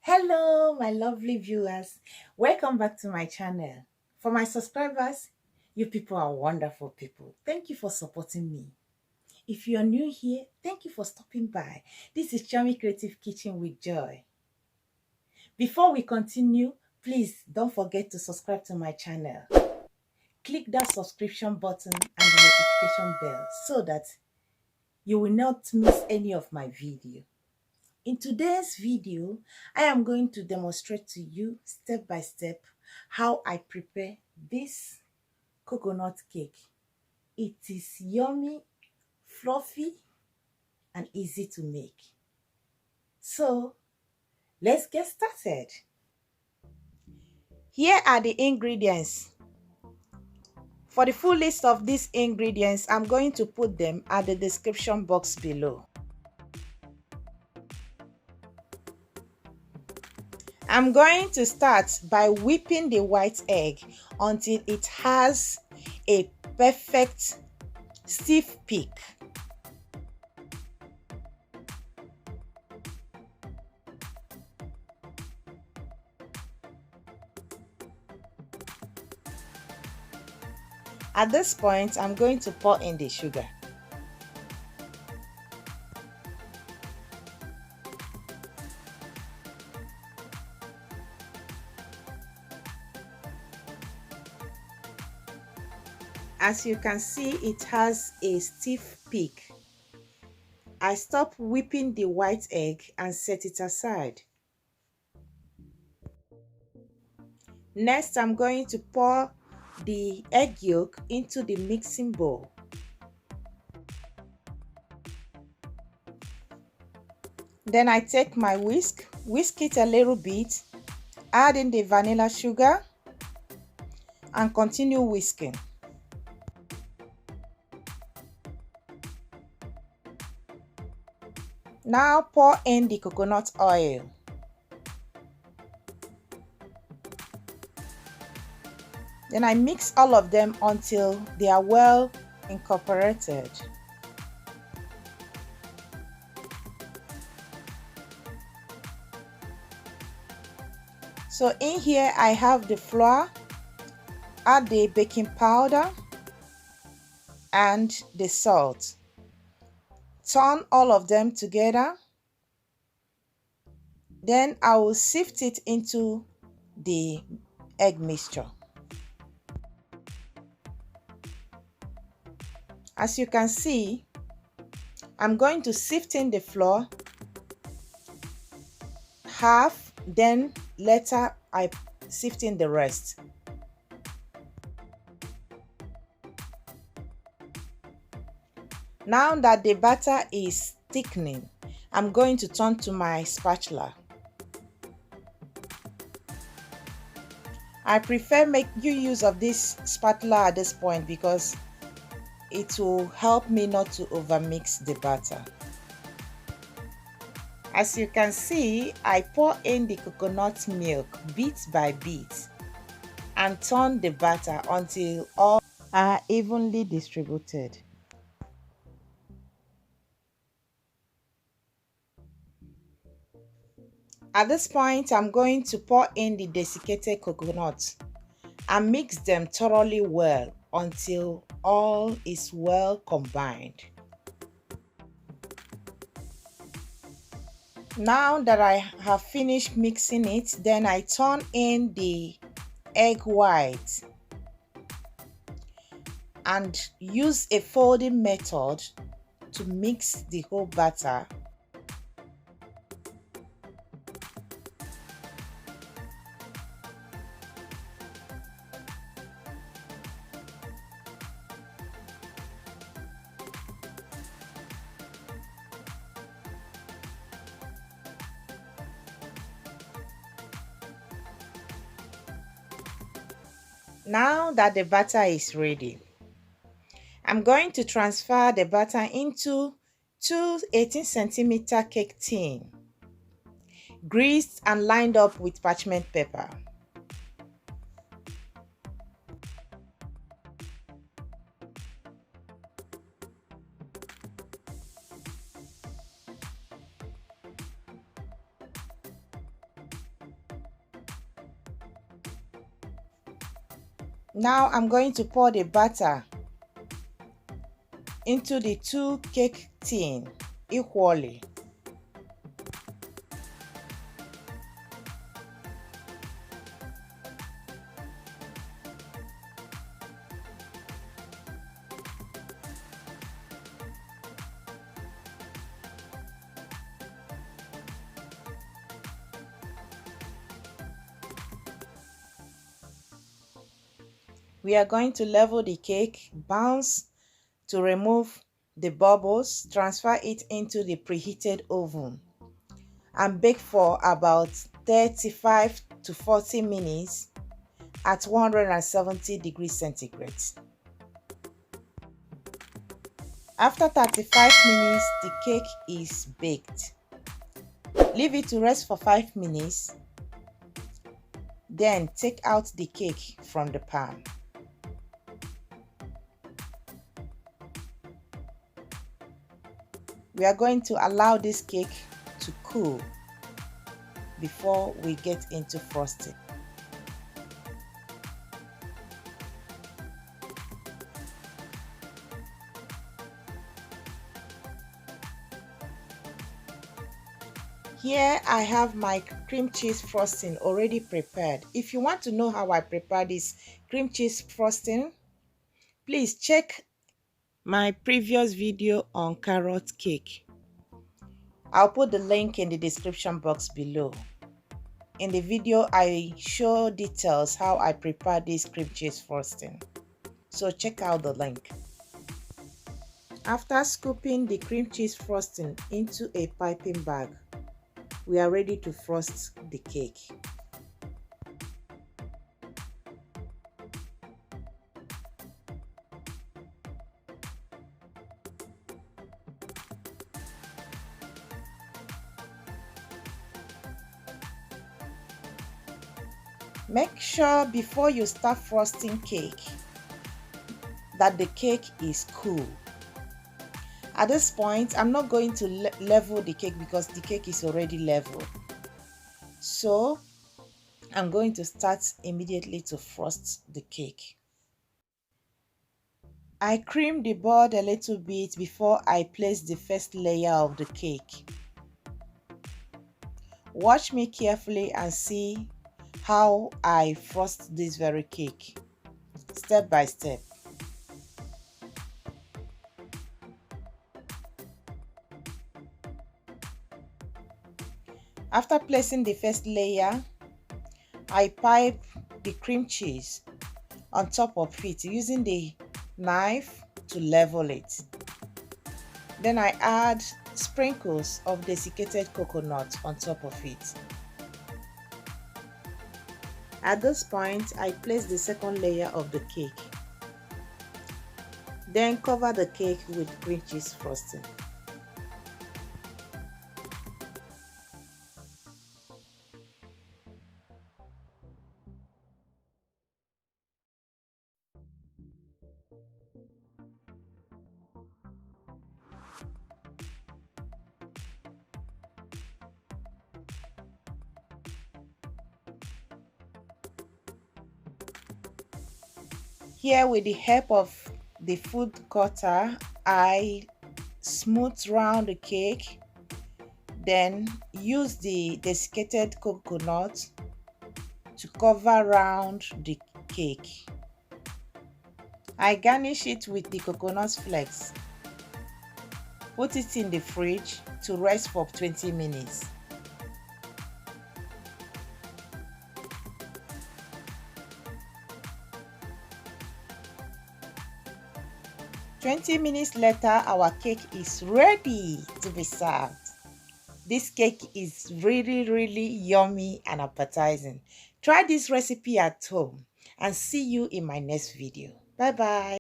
Hello, my lovely viewers. Welcome back to my channel. For my subscribers, you people are wonderful people. Thank you for supporting me. If you're new here, thank you for stopping by. This is Chiommy Creative Kitchen with Joy. Before we continue, please don't forget to subscribe to my channel. Click that subscription button and the notification bell so that you will not miss any of my video. In today's video, I am going to demonstrate to you step by step how I prepare this coconut cake. It is yummy, fluffy, and easy to make. So, let's get started. Here are the ingredients. For the full list of these ingredients, I'm going to put them at the description box below. I'm going to start by whipping the white egg until it has a perfect stiff peak. At this point, I'm going to pour in the sugar. As you can see, it has a stiff peak. I stop whipping the white egg and set it aside. Next, I'm going to pour the egg yolk into the mixing bowl. Then I take my whisk it a little bit, add in the vanilla sugar, and continue whisking. Now pour in the coconut oil. Then I mix all of them until they are well incorporated. So in here I have the flour, add the baking powder and the salt. Turn all of them together. Then I will sift it into the egg mixture. As you can see, I'm going to sift in the flour half, then later I sift in the rest. Now that the batter is thickening, I'm going to turn to my spatula. I prefer make use of this spatula at this point because it will help me not to overmix the batter. As you can see, I pour in the coconut milk bit by bit and turn the batter until all are evenly distributed. At this point, I'm going to pour in the desiccated coconut and mix them thoroughly well until all is well combined. Now that I have finished mixing it, then I turn in the egg white and use a folding method to mix the whole batter. Now that the batter is ready, I'm going to transfer the batter into two 18cm cake tin, greased and lined up with parchment paper. Now I'm going to pour the batter into the 2 cake tin equally. We are going to level the cake, bounce to remove the bubbles, transfer it into the preheated oven and bake for about 35 to 40 minutes at 170 degrees centigrade. After 35 minutes, the cake is baked. Leave it to rest for 5 minutes, then take out the cake from the pan. We are going to allow this cake to cool before we get into frosting. Here I have my cream cheese frosting already prepared. If you want to know how I prepare this cream cheese frosting, please check my previous video on carrot cake. I'll put the link in the description box below. In the video, I show details how I prepare this cream cheese frosting. So check out the link. After scooping the cream cheese frosting into a piping bag, we are ready to frost the cake. Make sure before you start frosting cake that the cake is cool. At this point, I'm not going to level the cake because the cake is already level. So I'm going to start immediately to frost the cake. I cream the board a little bit before I place the first layer of the cake. Watch me carefully and see how I frost this very cake, step by step. After placing the first layer, I pipe the cream cheese on top of it using the knife to level it. Then I add sprinkles of desiccated coconut on top of it. At this point, I place the second layer of the cake. Then cover the cake with cream cheese frosting. Here, with the help of the food cutter, I smooth round the cake, then use the desiccated coconut to cover round the cake. I garnish it with the coconut flakes. Put it in the fridge to rest for 20 minutes. "20 minutes later, our cake is ready to be served. This cake is really yummy and appetizing. Try this recipe at home and see you in my next video. Bye bye.